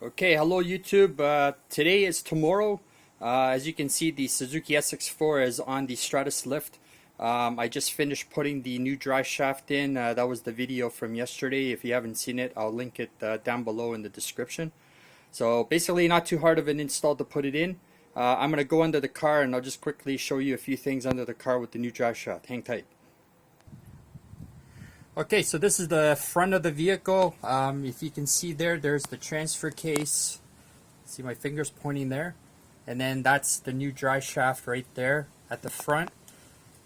Okay, hello YouTube. Today is tomorrow. As you can see, the Suzuki SX4 is on the Stratus lift. I just finished putting the new drive shaft in. That was the video from yesterday. If you haven't seen it, I'll link it down below in the description. So basically not too hard of an install to put it in. I'm going to go under the car and I'll just quickly show you a few things under the car with the new drive shaft. Hang tight. Okay, so this is the front of the vehicle. If you can see there's the transfer case. See my fingers pointing there. And then that's the new drive shaft right there at the front.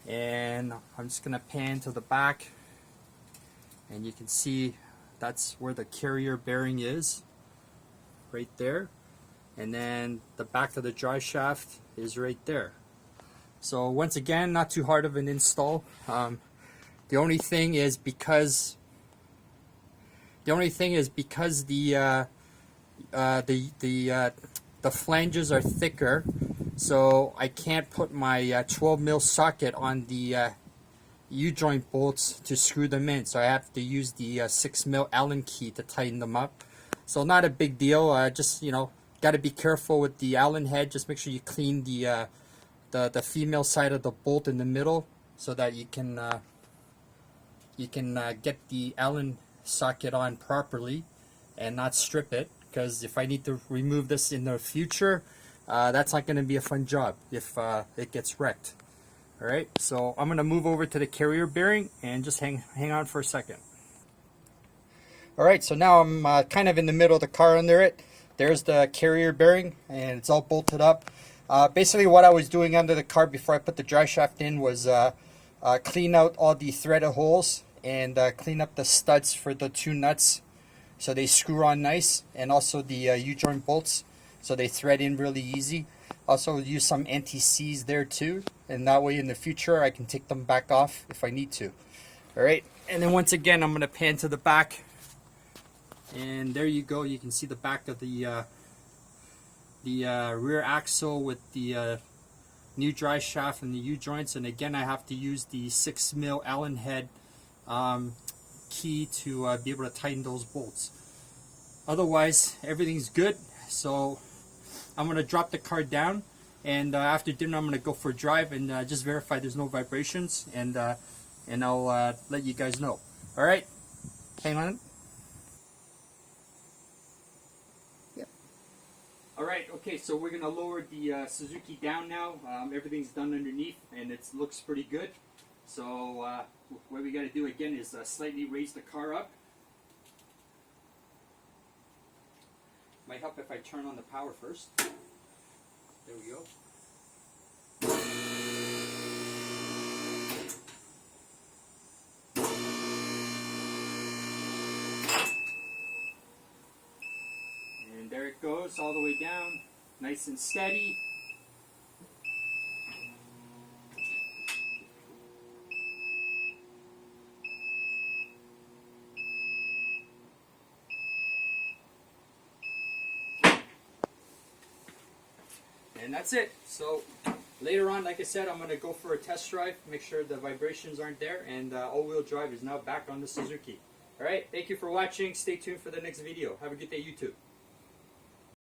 And I'm just going to pan to the back. And you can see that's where the carrier bearing is. Right there. And then the back of the drive shaft is right there. So once again, not too hard of an install. The only thing is because the flanges are thicker, so I can't put my 12 mil socket on the U-joint bolts to screw them in. So I have to use the 6 mil Allen key to tighten them up. So not a big deal. Just got to be careful with the Allen head. Just make sure you clean the female side of the bolt in the middle so that you can get the Allen socket on properly and not strip it, because if I need to remove this in the future, that's not going to be a fun job if it gets wrecked. Alright, so I'm going to move over to the carrier bearing and just hang on for a second. Alright, so now I'm kind of in the middle of the car under it. There's the carrier bearing and it's all bolted up. Basically what I was doing under the car before I put the drive shaft in was clean out all the threaded holes and clean up the studs for the two nuts so they screw on nice, and also the U-joint bolts so they thread in really easy. Also use some anti-seize there too, and that way in the future I can take them back off if I need to. Alright, and then once again I'm going to pan to the back, and there you go. You can see the back of the rear axle with the new drive shaft and the U-joints, and again I have to use the 6 mil Allen head key to be able to tighten those bolts. Otherwise everything's good. So I'm going to drop the car down, and after dinner I'm going to go for a drive and just verify there's no vibrations, and I'll let you guys know. Alright, hang on. Alright, okay, so we're going to lower the Suzuki down now. Everything's done underneath and it looks pretty good. So what we got to do again is slightly raise the car up. Might help if I turn on the power first. There we go. And there it goes, all the way down, nice and steady. And that's it. So later on, like I said, I'm going to go for a test drive, make sure the vibrations aren't there, and all-wheel drive is now back on the Suzuki. Alright, thank you for watching. Stay tuned for the next video. Have a good day, YouTube.